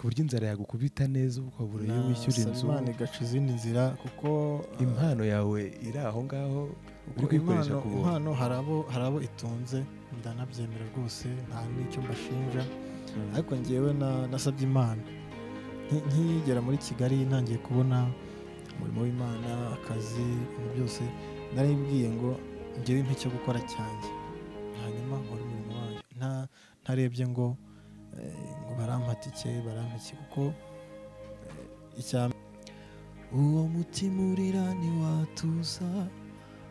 ku buryo inzara yagukubita neza ukabura iyo wishyura inzu, Imana igaca izindi nzira kuko impano yawe iri aho ngaho uri kwikoresha ku buntu. Impano hari abo itunze, ndanabyemera rwose, nta n'icyo mbashinja. Ariko njyewe nasabye Imana nkigera muri Kigali, ntangiye kubona umurimo w'Imana, akazi, ibintu byose, naribwiye ngo njyewe impe cyo gukora cyanjye, hanyuma nkore umurimo wayo, ntarebye ngo barampatike barampiki, kuko uwo mutima urira ntiwatuza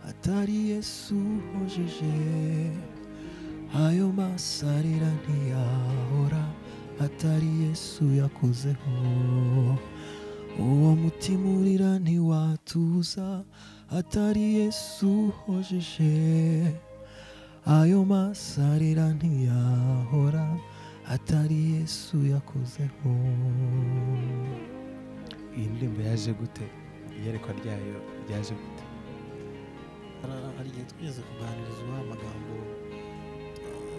atari Yesu uhojeje, ayo masarira ntiyahora atari Yesu yakozeho. Uwo mutima urira ntiwatuza atari Yesu uhojeje, ayo masarira ntiyahora atari Yesu yakozeho. Iyi ndirimbo yaje gute? Iyerekwa ryayo ryaje gute? Hari igihe twigeze kuganirizwa amagambo,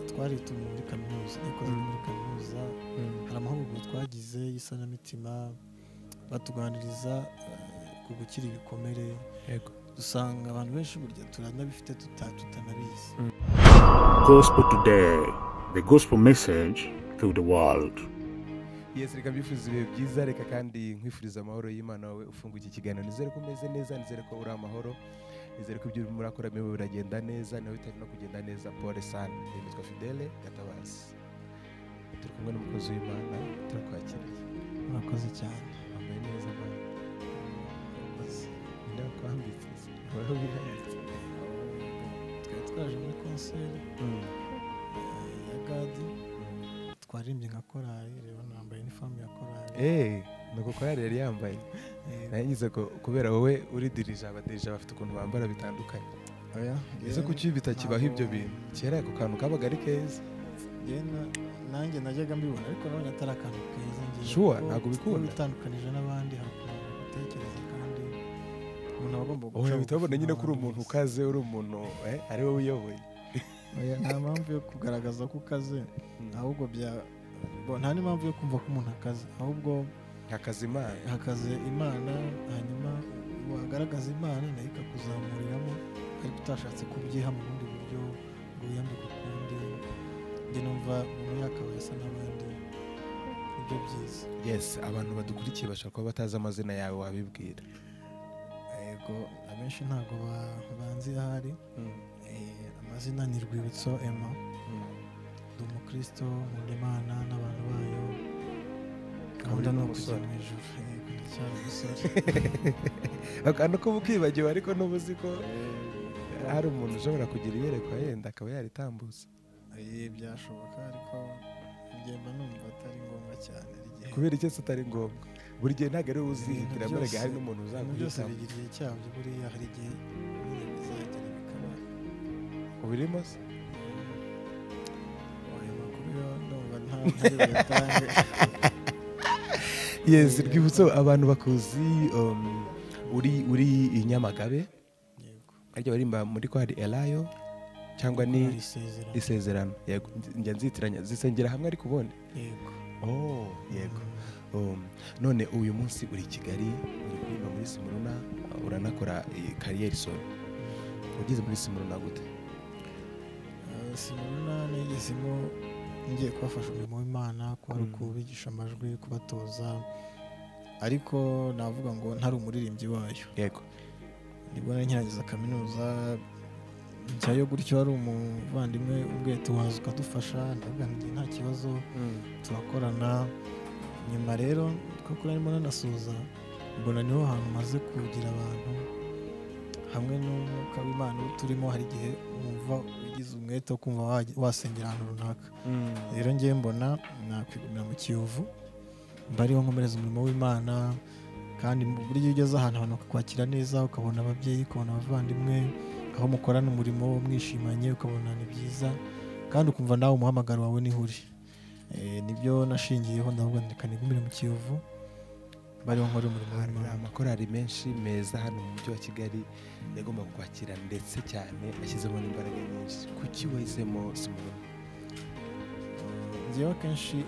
twari turi muri kaminuza, ikoze muri kaminuza, hari amahugurwa twagize y'isanamitima, batuganiriza ku gukira ibikomere. Yego, dusanga abantu benshi burya turanabifite tutanabizi. Gospel Today, the gospel message to the world. Yes, reka mbifuza ibihe byiza, reka kandi nkwifuriza amahoro y'Imana wawe ufunga iki kiganiro. Nizere ko umeze neza, nizere ko uri amahoro, nizere ko ibyo muri akora bimwe biragenda neza, nawe bitari no kugenda neza. Paul San, nitwa Fidele Gatabazi, turi kumwe n'umukozi w'Imana, turakwakiriye. Murakoze cyane. Wambaye neza Imana. Murakoze. Ndakwambitse. Wari ubihagaritse. Twari twaje muri konseri ya Gadi, twaririmbye nka korali, rero nambaye inifomu ya korali. nuko korali yari yambaye. Nagize ko kubera wowe uri dirija, abadirija bafite ukuntu bambara bitandukanye. Oya, ese kuki bitakibaho ibyo bintu? Kera ako kantu kabaga ari keza. Nanjye najyaga mbibona, ariko nabonye atari akantu keza. Sure, ntabwo bikunda. Bitandukanije n'abandi, hari ukuntu gutekereza, kandi umuntu aba agomba guca. Bitabona nyine ko uri umuntu ukaze, uri umuntu ari wowe uyoboye. Nta mpamvu yo kugaragaza ko ukaze, ahubwo nta n'impamvu yo kumva ko umuntu akaze, ahubwo hakaze Imana, hanyuma wagaragaza Imana nayo ikakuzamuriramo, ariko utashatse kubyiha mu bundi buryo ngo wiyambike ukundi. Njye numva umuntu yakabaye asa n'abandi, nibyo byiza. Yes, abantu badukurikiye bashaka kuba batazi amazina yawe, wabibwira? Yego, abenshi ntabwo banzi ahari. Amazina ni Rwibutso Emma, ndi umukristo, nkunda Imana n'abantu bayo, gahunda ni ukujya mu ijuru. Ndacyari umusore. Akantu ko mukibagiwe, ariko n'ubuzi ko hari umuntu ushobora kugira iyerekwa yenda akaba yaritambutse. Byashoboka, ariko ngenda numva atari ngombwa cyane. Kubera iki atari ngombwa? Buri gihe ntabwo ari uzihitira, mbere hari n'umuntu uzaguhitamo. Byose bigira igihe cyabyo, buriya hari igihe bizagera bikaba. Ubirimo se? Ayo makuru yo ndumva ntari buyatange. Yes, Rwibutso, abantu bakuzi uri i Nyamagabe. Yego. Ariko barimba muri ko hari Elayo cyangwa ni Isezerano. Yego, njya nzitiranya zisengera hamwe ariko ubundi. Yego. Yego. None uyu munsi uri Kigali, uri kuririmba muri Simuruna, uranakora kariyeri solo. Ugeze muri Simuruna gute? Simuruna nigezemo ngiye kubafasha umurimo w'Imana, kubigisha amajwi, kubatoza, ariko navuga ngo ntari umuririmbyi wayo. Yego. Nibwo nari nkirangiza kaminuza, njyayo gutyo, hari umuvandimwe ubwiye tuwaza ukadufasha, ndavuga nti nta kibazo, turakorana. Nyuma rero kuko narimo nanasoza, mbona niho hantu maze kugira abantu, hamwe n'umwuka w'Imana turimo, hari igihe wumva ugize umwete wo kumva wasengera ahantu runaka. Rero ngiye mbona nakwigumira mu Kiyovu, mbariho nkomereza umurimo w'Imana, kandi mu buryo ugeze ahantu abantu bakakwakira neza, ukabona ababyeyi, ukabona abavandimwe, aho mukorana umurimo mwishimanye, ukabona ni byiza, kandi ukumva nawe umuhamagaro wawe niho uri. Nibyo nashingiyeho, ndavuga reka nigumire mu Kiyovu, bariho nkora umurimo w'Imana. Hari amakorali menshi meza hano mu mujyi wa Kigali yagomba kukwakira, ndetse cyane ashyizemo n'imbaraga nyinshi. Kuki wahisemo Simuruna? Njyewe akenshi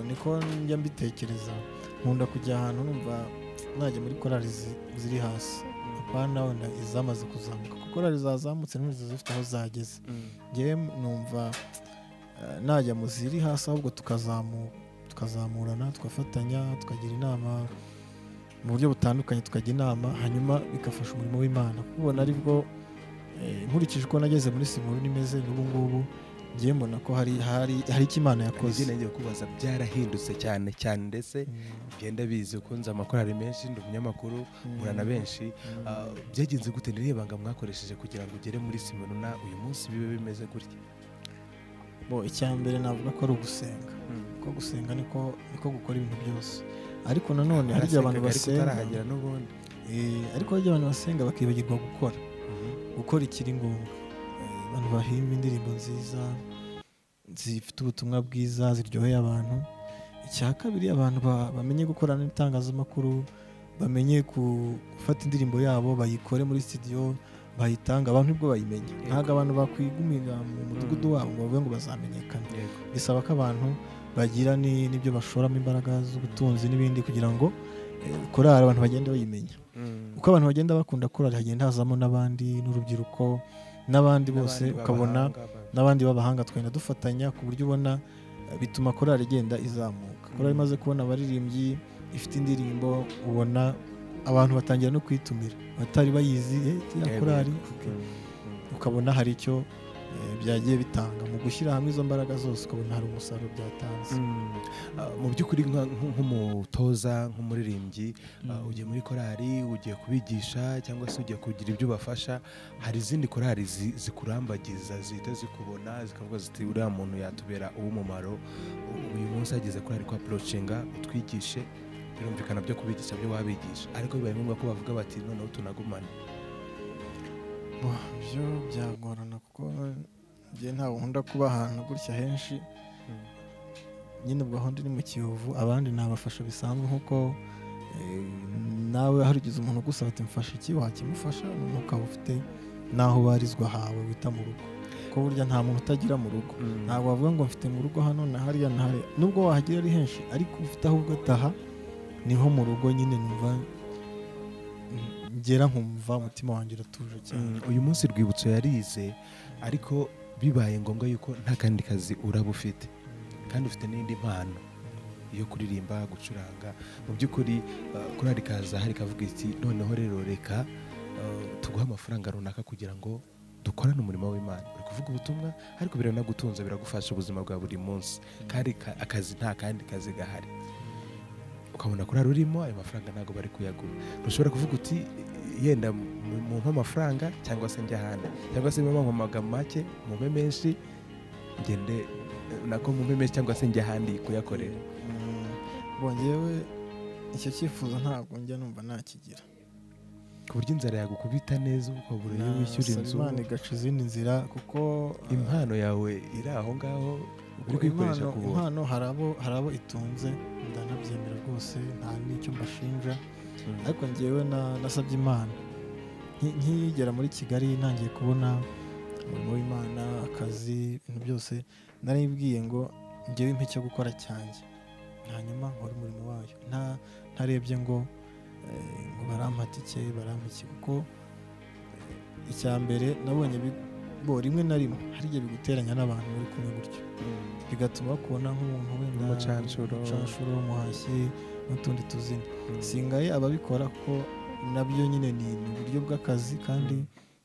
niko njya mbitekereza nkunda kujya ahantu numva najya muri korali ziri hasi apana wenda izamaze kuzamuka kuko korali zazamutse n'izo zifite aho zageze ngewe numva najya mu ziri hasi ahubwo tukazamurana tugafatanya tukagira inama mu buryo butandukanye tukajya inama hanyuma bigafasha umurimo w'Imana kubona aribwo nkurikije uko nageze muri Simuru nimeze n'ubu ngubu ngiye mbona ko hari icyo Imana yakoze. Nagiye kubaza byarahindutse cyane ndetse genda bizi ukunze amakorali menshi ndi umunyamakuru murana benshi byagenze gute nirebanga mwakoresheje kugira ngo ugere muri Simuru na uyu munsi bibe bimeze gutya? Icyambere navuga ko ari ugusenga ko gusenga niko gukora ibintu byose ariko nanone hari abantu basenga ariko hari abantu basenga bakibagirwa gukora ikiri ngombwa. Abantu bahimba indirimbo nziza zifite ubutumwa bwiza ziryoheye abantu. Icya kabiri abantu bamenye gukorana n'itangazamakuru bamenye gufata indirimbo yabo bayikore muri studio bayitanga abantu nibwo bayimenye. Ntabwo abantu bakwigumira mu mudugudu wabo ngo bavuge ngo bazamenyekana. Bisaba ko abantu bagira n'ibyo bashoramo imbaraga z'ubutunzi n'ibindi kugira ngo korali abantu bagende bayimenya. Uko abantu bagenda bakunda korali hagenda hazamo n'abandi n'urubyiruko n'abandi bose ukabona n'abandi b'abahanga twenda dufatanya ku buryo ubona bituma korali igenda izamuka. Korali imaze kubona abaririmbyi ifite indirimbo ubona abantu batangira no kwitumira batari bayizi ya korali ukabona hari icyo byagiye bitanga mu gushyira hamwe izo mbaraga zose ukabona hari umusaruro byatanze. Mu by'ukuri nk'umutoza nk'umuririmbyi ugiye muri korali ugiye kubigisha cyangwa se ugiye kugira ibyo ubafasha hari izindi korali zikurambagiza zihita zikubona zikavuga ziti uriya muntu yatubera uw'umumaro uyu munsi ageze korali kwa approachinga utwigishe birumvikana byo kubigisha byo wabigisha ariko bibaye ngombwa ko bavuga bati noneho tunagumane? Byo byagorana kuko njye ntawe nkunda kuba ahantu gutya henshi nyine ubwo aho ndi ni mu Kiyovu abandi nabafasha bisanzwe nkuko nawe harigize umuntu gusaba ati mfasha iki wakimufasha n'uko ufite naho barizwa hawe wita mu rugo ko burya nta muntu utagira mu rugo. Ntabwo bavuga ngo mfite mu rugo hano na hariya na hariya nubwo wahagira ari henshi ariko ufite aho ugataha niho mu rugo nyine numva ngera nkumva umutima wanjye uratuje cyane. Uyu munsi Rwibutso yarize ariko bibaye ngombwa yuko nta kandi kazi uraba ufite kandi ufite n'indi mpano yo kuririmba gucuranga mu by'ukuri korali kaza hari kavuga iti noneho rero reka tuguha amafaranga runaka kugira ngo dukorane umurimo w'Imana. Uri kuvuga ubutumwa ariko biranagutunza biragufasha ubuzima bwa buri munsi kandi akazi nta kandi kazi gahari ukabona korali urimo ayo mafaranga ntago bari kuyagura. Ntushobora kuvuga uti yenda mu amafaranga cyangwa se njya ahandi cyangwa se mu magambo make mu menshi ngende nako mu menshi cyangwa se njya ahandi kuyakorera. Bongewe icyo cyifuzo ntabwo njya numva nakigira ku buryo inzara yagukubita neza ukabura iyo wishyura inzu Imana igaca izindi nzira kuko impano yawe iri aho ngaho uri kwikoresha ku buntu. Impano hari abo itunze ndanabyemera rwose nta n'icyo mbashinja ariko njyewe nasabye Imana nkigera muri Kigali ntangiye kubona umurimo w'Imana akazi ibintu byose naribwiye ngo njyewe impe cyo gukora cyanjye hanyuma nkora umurimo wayo ntarebye ngo barampatike barampiki kuko icya mbere nabonye rimwe na rimwe hari igihe biguteranya n'abantu bari kumwe gutyo bigatuma bakubona nk'umuntu wenda umucanshuro umuhashyi n'utundi tuzina singaye ababikora ko nabyo nyine ni uburyo bw'akazi kandi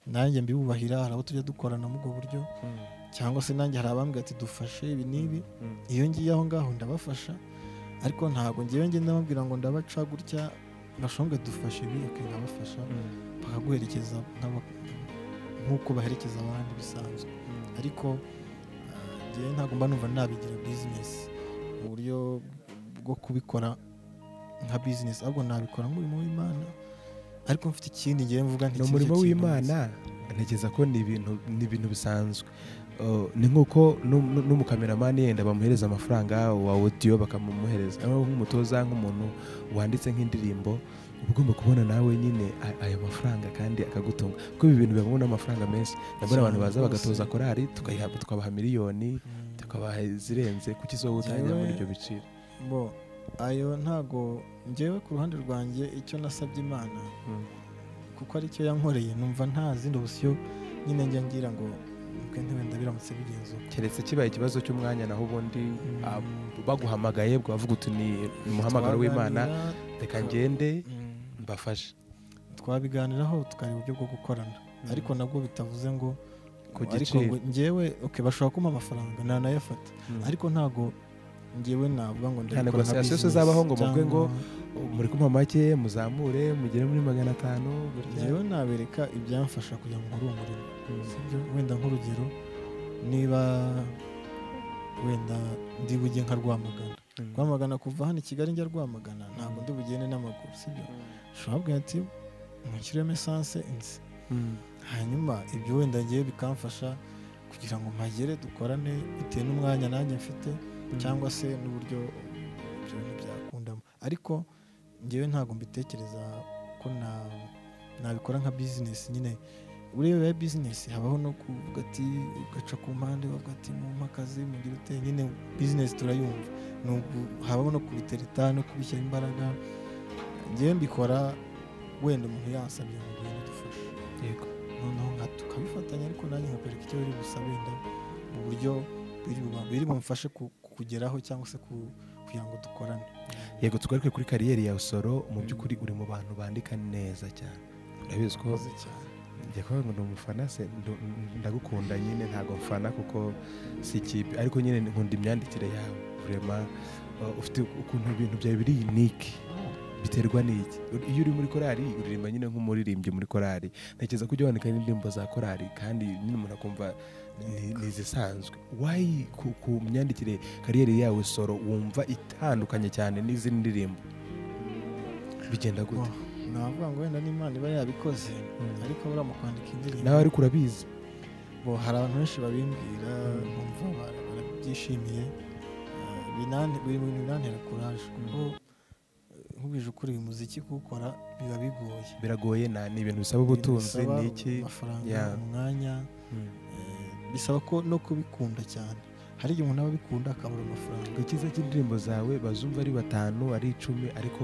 nanjye mbibubahira. Hari abo tujya dukorana mu ubwo buryo cyangwa se nanjye hari abambwira ati dufashe ibi n'ibi iyo ngiye aho ngaho ndabafasha ariko ntabwo ngewe ngenda bambwira ngo ndabaca gutya bashonge dufashe ibi nkabafasha bakaguherekeza nk'uko baherekeza abandi bisanzwe ariko ngewe ntabwo mba numva nabigira business mu buryo bwo kubikora nka business ahubwo nabikora nk'umurimo w'Imana ariko mfite ikindi ngiye mvuga umurimo w'Imana ntegeza ko ni ibintu bisanzwe ni nk'uko n'umukameramani yenda bamuhereza amafaranga wa audio bakamumuhereza nk'umutoza nk'umuntu wanditse nk'indirimbo uba ugomba kubona nawe nyine ayo mafaranga kandi akagutunga kuko ibi bintu bibamo n'amafaranga menshi ndabona abantu baza bagatoza korali tukabaha miliyoni tukabaha zirenze kuki zo gutangira muri ibyo biciro ayo ntago njyewe ku ruhande rwanjye icyo nasabye Imana kuko ari cyo yankoreye numva nta zindi option nyine njya ngira ngo wenda biramutse bigenzo keretse kibaye ikibazo cy'umwanya naho ubundi baguhamagaye bwavuga uti ni umuhamagaro w'Imana reka ngende mbafashe twabiganiraho tukareba uburyo bwo gukorana ariko nabwo bitavuze ngo ku giciro njyewe bashobora kumpa amafaranga nanayafata ariko ntago njyewe navuga ngo ndakora negociation zabaho ngo mubwe ngo muri kumpa make muzamure mugere muri 500 njyewe nabereka ibyamfasha kugira ngo nkore umurimo sibyo wenda nk'urugero niba wenda ndi bujye nka Rwamagana kuva hano i Kigali njya Rwamagana ntabwo ndi bugende n'amaguru sibyo shobora ati mushyiremo essence inzi hanyuma ibyo wenda ngiye bikamfasha kugira ngo mpagere dukorane bitewe n'umwanya nanjye mfite cyangwa se n'uburyo ibyo byakundamo ariko njyewe ntabwo mbitekereza ko nabikora nka business nyine ureba business habaho no kuvuga ati ugaca ku mpande bavuga ati mu makazi mugira ute nyine business turayumva habaho no kubitereta no kubishyira imbaraga njyewe mbikora wenda umuntu yansabye ngo ngwino dufashe yego noneho nka tukabifatanya ariko nanjye nkakwereka icyo biri gusa wenda mu buryo biri bumfashe kugeraho cyangwa se kugira ngo dukorane yego tugaruke kuri kariyeri ya Usoro mu by'ukuri uri mu bantu bandika neza cyane urabizi ko njye ko ngo umufana se ndagukunda nyine ntago mfana kuko si ikipe ariko nyine nkunda imyandikire yawe vraiment ufite ukuntu ibintu byawe biri unique biterwa n'iki iyo uri muri korali uririmba nyine nk'umuririmbyi muri korali ntekereza ko ujya wandika indirimbo za korali kandi nyine umuntu akumva nizisanzwe why ku myandikire kariyeri yawe Soro wumva itandukanye cyane n'izindi ndirimbo bigenda gute navuga ngo wenda n'Imana iba yabikoze ariko bura mu kwandika indirimbo nawe ariko urabizi hari abantu benshi babimbwira bumva barabyishimiye biri mu binantera courage kuko nkubije ukuri uyu muziki kuwukora biba biragoye ni ibintu bisaba ubutunzi n'iki umwanya bisaba ko no kubikunda cyane hari igihe umuntu aba abikunda akabura amafaranga icyiza cy'indirimbo zawe bazumva ari 5 ari 10 ariko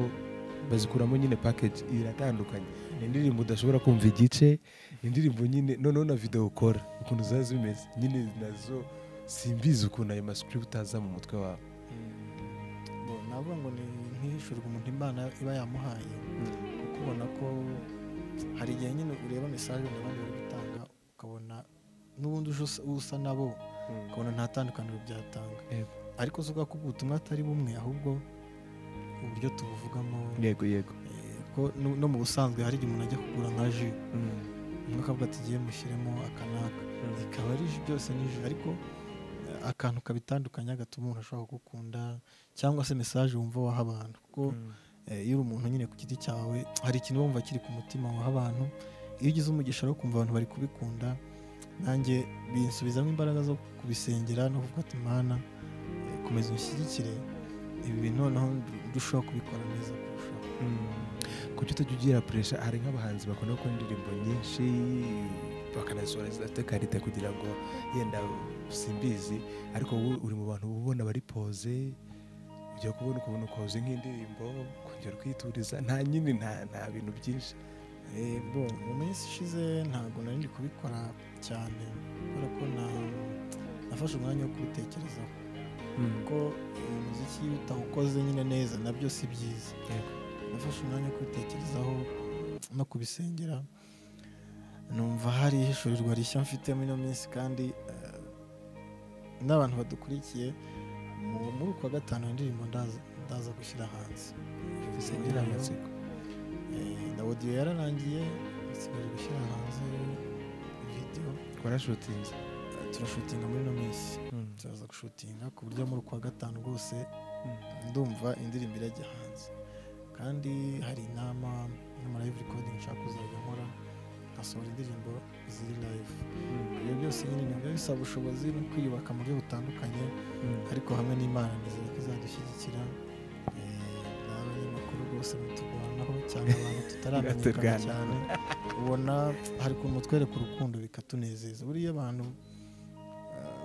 bazikuramo nyine package iratandukanye indirimbo udashobora kumva igice indirimbo nyine noneho na video ukora ukuntu zaza bimeze nyine nazo simbizi ukuntu ayo mascript utaza mu mutwe wawe navuga ngo ni nk'ihishurwa umuntu Imana iba yamuhaye kuko ubona ko hari igihe nyine ureba message n'abandi bari gutanga ukabona n'ubundi usa nabo ukabona nta tandukaniro byatanga ariko zuga ko ubutumwa atari bumwe ahubwo uburyo tubuvugamo yego ko no mu busanzwe hari igihe umuntu ajya kugura nka ji akavuga ati giye mushyiremo akanaka ikaba ari ji byose ni ji ariko akantu kabitandukanya gatuma umuntu ashobora gukunda cyangwa se message wumva waha abantu kuko iyo uri umuntu nyine ku giti cyawe hari ikintu wumva kiri ku mutima waha abantu iyo ugize umugisha wo kumva abantu bari kubikunda nanjye binsubizamo imbaraga zo kubisengera no kuvuga ati Mana komeza unshyigikire ibi bintu noneho dushobora kubikora neza kurushaho kuki utajya ugira pressure hari nk'abahanzi bakunda gukora indirimbo nyinshi bakanazisohora zidafite karite kugira ngo yenda simbizi ariko uri mu bantu ubona bari pose ujya kubona ukabona ukoze nk'indirimbo kongera kwituriza nta nyine nta bintu byinshi mu minsi ishize ntabwo nari ndi kubikora cyane kubera ko nafashe umwanya wo kubitekerezaho kuko umuziki iyo utawukoze nyine neza nabyo si byiza nafashe umwanya wo kubitekerezaho no kubisengera numva hari ihishurirwa rishya mfite muri ino minsi kandi n'abantu badukurikiye muri uku wa gatanu indirimbo ndaza gushyira hanze bisengera amatsiko na audio yararangiye nsigaje gushyira hanze video warashutinze turashutinga muri ino minsi turaza gushutinga ku buryo muri uku wa gatanu rwose ndumva indirimbo irajya hanze kandi hari inama live recording nshaka kuzajya nkora nkasohora indirimbo ziri live. Ibyo byose nyine nabyo bisaba ubushobozi no kwiyubaka mu buryo butandukanye, ariko hamwe n'Imana nizeye ko izadushyigikira. N'abanyamakuru rwose mutugwanaho cyane, abantu tutaramenyekana cyane, ubona hari ukuntu twereka urukundo bikatunezeza. Buriya abantu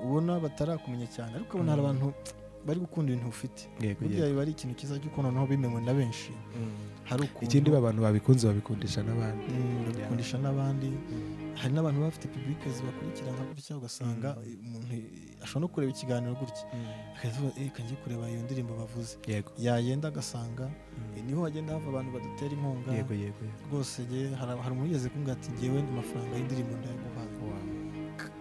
ubona batarakumenya cyane, ariko ubona hari abantu bari gukunda ibintu ufite. Burya biba ari ikintu cyiza cy'uko noneho bimenywe na benshi. Hari ukuntu ikindi abantu babikunze babikundisha n'abandi, babikundisha n'abandi. Hari n'abantu bafite public zibakurikirana gutya, ugasanga umuntu ashobora no kureba ikiganiro gutya akavuga kangiye kureba iyo ndirimbo bavuze, yagenda agasanga niho hagenda hava abantu badutera inkunga. Rwose hari umuntu yigeze kumbwira ati ngewe amafaranga y'indirimbo ndayaguhaye,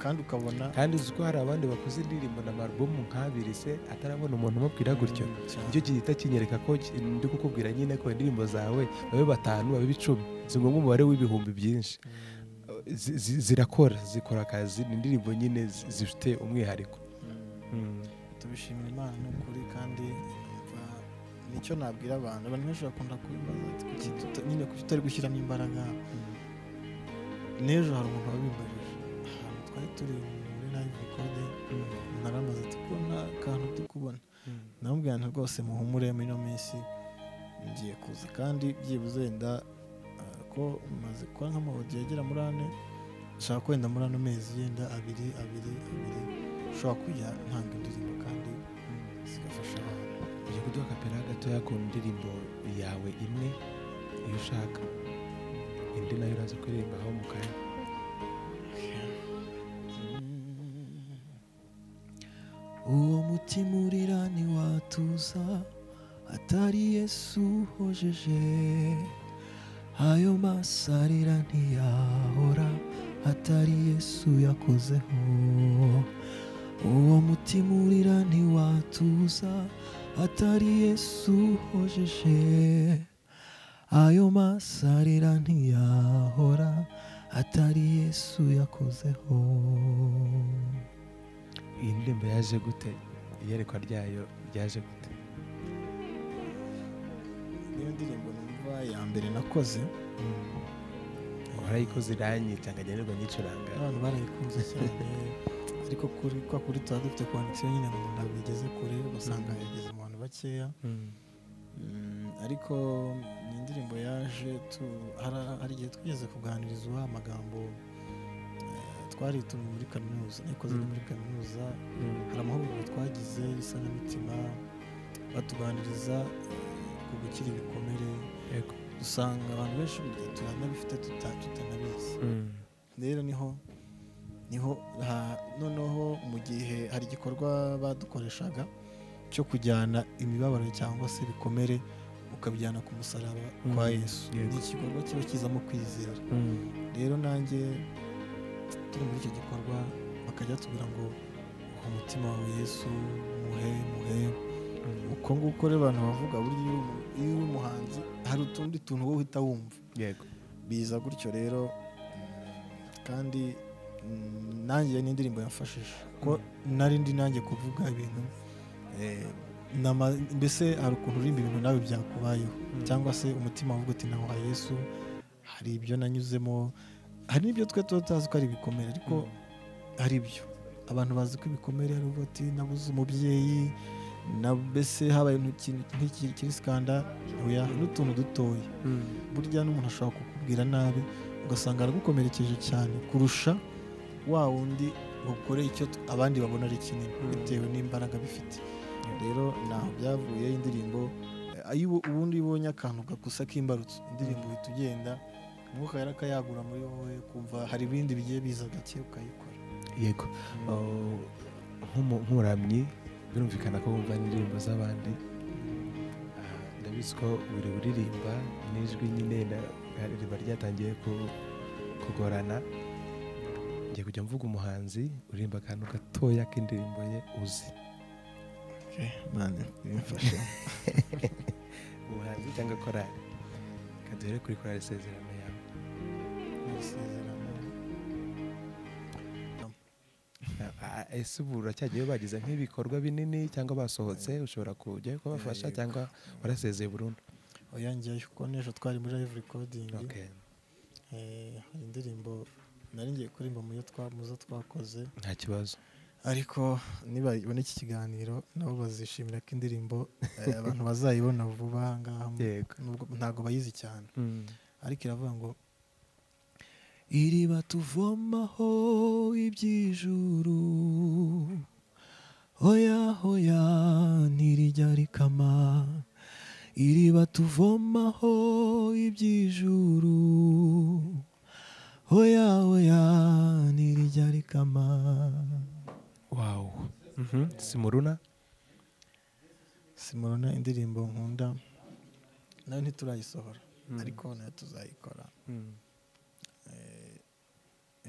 kandi ukabona kandi uzi ko hari abandi bakoze indirimbo na album nk'abiri se atarabona umuntu umubwira gutyo. Nicyo gihita kinyereka ko ndi kukubwira nyine ko indirimbo zawe babe 5 babe 10 si ngombwa umubare w'ibihumbi byinshi, zikora akazi. Ni indirimbo nyine zifite umwihariko. Tubishimira Imana n'ukuri, kandi nicyo nabwira abantu benshi bakunda kubibaza ati nyine kuki utari gushyiramo imbaraga. N'ejo hari umuntu wabimbajije ahantu twari turi muri live recording, naramaze ati ko nta kantu ndi kubona. Namubwira nti rwose muhumure muri ino minsi ngiye kuza, kandi byibuze wenda ko maze kuba nk'amawodiyo agera muri 4, nshaka kwenda muri ano mezi yenda 2 ushobora kujya ntanga indirimbo kandi zigafasha abantu. Ugiye kuduha akapera gatoya ku ndirimbo yawe imwe iyo ushaka, indi nayo uraza kuririmbaho mu kanya. Uwo mutima urira ntiwatuza atari Yesu uhojeje, ayo masarira ntiyahora atari Yesu yakozeho. Uwo mutima urira ntiwatuza atari Yesu uhojeje, ayo masarira ntiyahora atari Yesu yakozeho. Iyi ndirimbo yaje gute? Iyerekwa ryayo ryaje gute? Niyo ndirimbo numva ya mbere nakoze. Warayikoze iranyita nkagenerwa nyicuranga. Abantu barayikunze cyane, ariko kuri tuba dufite connection nyine mu nda bigeze kure, ugasanga yageze mu bantu bakeya. Ariko ni indirimbo yaje hari igihe twigeze kuganirizwa amagambo twari turi muri kaminuza, nikoze muri kaminuza. Hari amahugurwa twagize isanamitima batuganiriza ku gukira ibikomere. Dusanga abantu benshi turanabifite tutanabizi. Rero niho noneho mu gihe hari igikorwa badukoreshaga cyo kujyana imibabaro cyangwa se ibikomere ukabijyana ku musaraba kwa Yesu. Ni igikorwa kiba kizamo kwizera. Rero nanjye turi muri icyo gikorwa bakajya tubwira ngo umutima wawe Yesu muhe. Uko nguko rero abantu bavuga buryo iyo uri umuhanzi hari utundi tuntu wowe uhita wumva. Biza gutyo rero, kandi nanjye n'indirimbo yamfashije ko nari ndi nanjye kuvuga ibintu mbese hari ukuntu urimba ibintu nawe byakubayeho, cyangwa se umutima wavuga uti nawe Yesu hari ibyo nanyuzemo. Hari n'ibyo twe tutazi ko ari ibikomere, ariko hari ibyo abantu bazi ko ibikomere ari uvuga ati nabuze umubyeyi, mbese habaye nk'iki kiri skanda n'utuntu dutoya. Burya n'umuntu ashobora kukubwira nabi ugasanga aragukomerekeje cyane kurusha wa wundi ukore icyo abandi babona ari kinini bitewe n'imbaraga bifite. Rero naho byavuye indirimbo. Ubundi ubonye akantu gakusa k'imbarutso, indirimbo uhita ugenda umwuka yarakayagura muri wowe, kumva hari ibindi bigiye biza gake ukayikora. Yego. Nk'umuramyi birumvikana ko wumva indirimbo z'abandi. Ndabizi ko buri uririmba n'ijwi nyine riba ryatangiye kugorana. Ngiye kujya mvuga umuhanzi uririmba akantu gatoya k'indirimbo ye uzi. Mane bimfasha. Umuhanzi cyangwa korali. Kaduhere kuri korali Isezerano yawe. Ese ubu uracyagiye bagize nk'ibikorwa binini cyangwa basohotse ushobora kujya kubafasha cyangwa warasezeye burundu? Oya njyayo kuko n'ejo twari muri live recording. hari indirimbo nari ngiye kuririmba mu zo twakoze nta kibazo ariko nibabona iki kiganiro nabo bazishimira ko indirimbo abantu bazayibona vuba ngaha ntabwo bayizi cyane ariko iravuga ngo iriba tuvomaho iby'ijuru hoya hoya ntirijya rikama iriba tuvomaho iby'ijuru hoya hoya ntirijya rikama. wow Simuruna indirimbo nkunda nayo ntiturayisohora ariko nayo tuzayikora.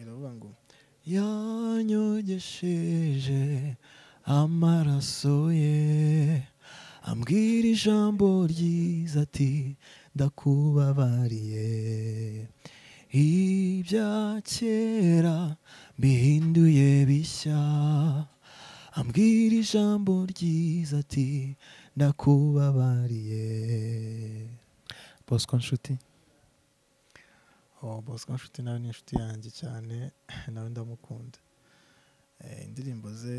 iravuga ngo yanyogesheje amaraso ye ambwira ijambo ryiza ati ndakubabariye ibya kera bihinduye bishya ambwira ijambo ryiza ati ndakubabariye. Bosco Nshuti Bosco Nshuti nawe ni inshuti yanjye cyane nawe ndamukunda. Indirimbo ze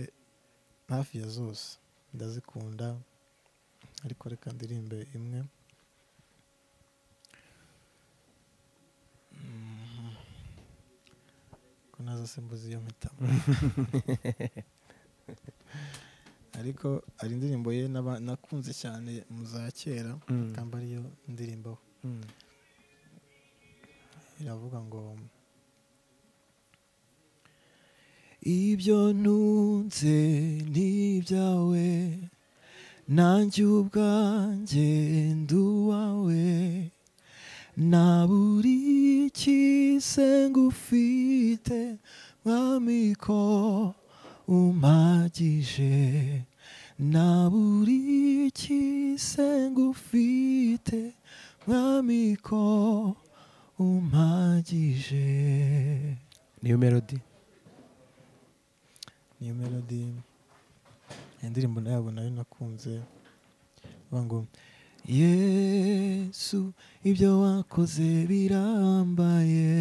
hafi ya zose ndazikunda ariko reka ndirimbe imwe. ko nazo simbuzi iyo mpitamo ariko hari indirimbo ye nakunze cyane mu za kera kamba ariyo ndirimbo iravuga ngo ibyo ntunze n'ibyawe nanjye ubwanjye nduwawe na buri kise ngufite mwami ko umpagije na buri kise ngufite mwami ko umpagije. niyo melody indirimbo nayabo nayo nakunze bavuga ngo Yesu ibyo wakoze birambaye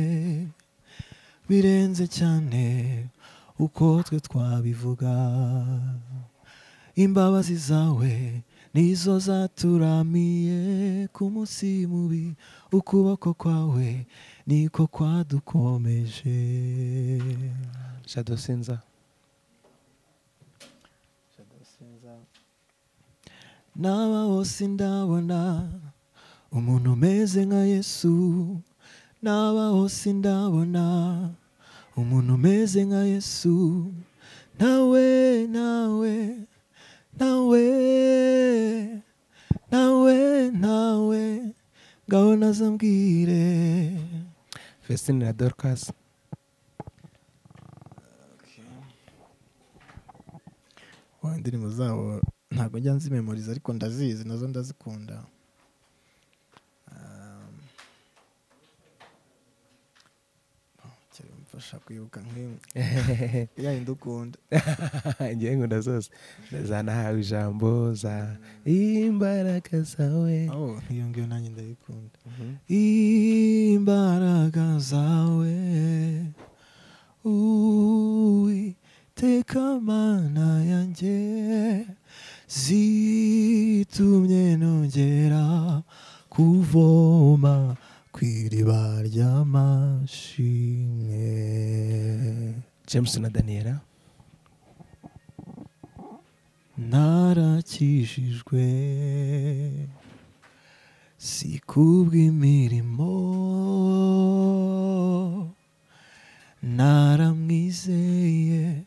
birenze cyane uko twe twabivuga imbabazi zawe nizo zaturamiye ku munsi mubi ukuboko kwawe niko kwadukomeje. Shadow Sinza naba hose ndabona umuntu umeze nka Yesu naba hose ndabona umuntu umeze nka Yesu nawe ngaho nazambwire. Vestine na Dorcas indirimbo zabo ntabwo njya nzimemoriza ariko ndazizi nazo ndazikunda. mfasha kwibuka nk'iyindi ukunda. ngiye nkunda zose zanahawe ijambo za imbaraga zawe iyo ngiyo nanjye ndayikunda. imbaraga zawe Uwiteka Mana yanjye zitumye nongera kuvoma ku iriba ry'amashimwe. James na Daniela narakijijwe si kubw'imirimo naramwizeye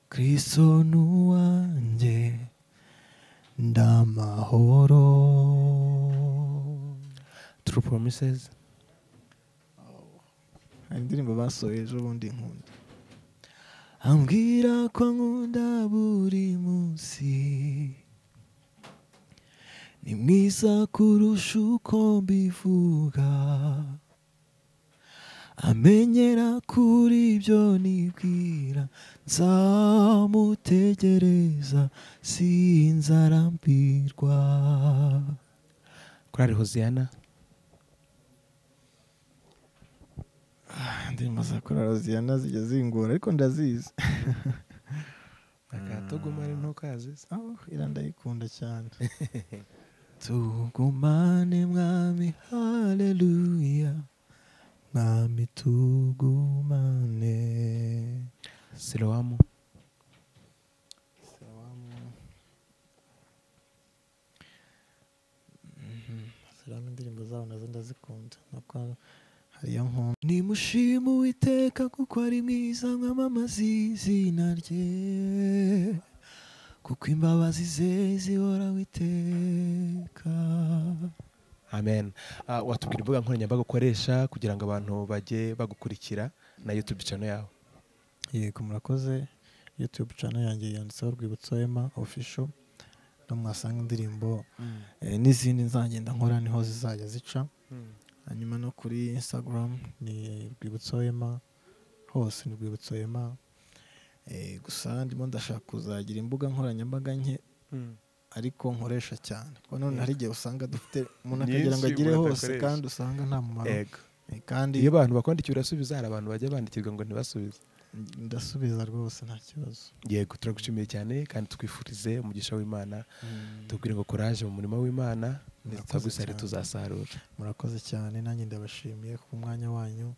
Kristo n'uwanjye ndamahoro. True Promises hari indirimbo basohoye ejo bundi nkunda ambwira ko nkunda buri munsi ni mwiza kurusha uko mbivuga amenyera kuri ibyo nibwira nzamutegereza sinzarambirwa. Korali Hoziyana indirimbo za korali Hoziyana zijya zingora ariko ndazizi. akatugumane ntukazi Ira ndayikunda cyane. Tugumane mwami haleluya, mwami tugumane. Siloamu Siloamu indirimbo zabo nazo ndazikunda. Hariyo nkunda nimushime Uwiteka kuko ari mwiza, mwamamaze izina rye kuko imbabazi ze zihoraho iteka. amen. Watubwira imbuga nkoranyambaga ukoresha kugira ngo abantu bajye bagukurikira na YouTube channel yawe? Yego murakoze. YouTube channel yanjye yanditseho Rwibutso Emma Official, no mwasanga indirimbo n'izindi nzagenda nkora niho zizajya zica. Hanyuma no kuri Instagram ni Rwibutso Emma, hose ni Rwibutso Emma. Gusa ndimo ndashaka kuzagira imbuga nkoranyambaga nke ariko nkoresha cyane, kuko none hari igihe usanga dufite umuntu akagira ngo agire hose kandi usanga nta mumaro. Kandi iyo abantu bakwandikira urasubiza, hari abantu bajya bandikirwa ngo ntibasubize. Ndasubiza rwose nta kibazo. Yego turagushimiye cyane kandi twifurize umugisha w'Imana, tubwire ngo courage mu murimo w'Imana, tuzagusare tuzasarura. Murakoze cyane, nanjye ndabashimiye ku mwanya wanyu,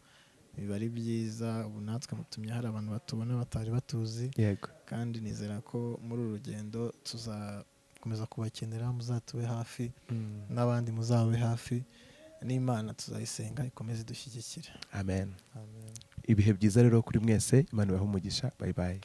biba ari byiza. Ubu natwe mutumye hari abantu batubona batari batuzi. Yego kandi nizera ko muri uru rugendo tuzakomeza kubakenera, muzatube hafi n'abandi muzabe hafi, n'Imana tuzayisenga ikomeze idushyigikire. amen. Amen. Ibihe byiza rero kuri mwese, Imana ibahe umugisha. Bye bye.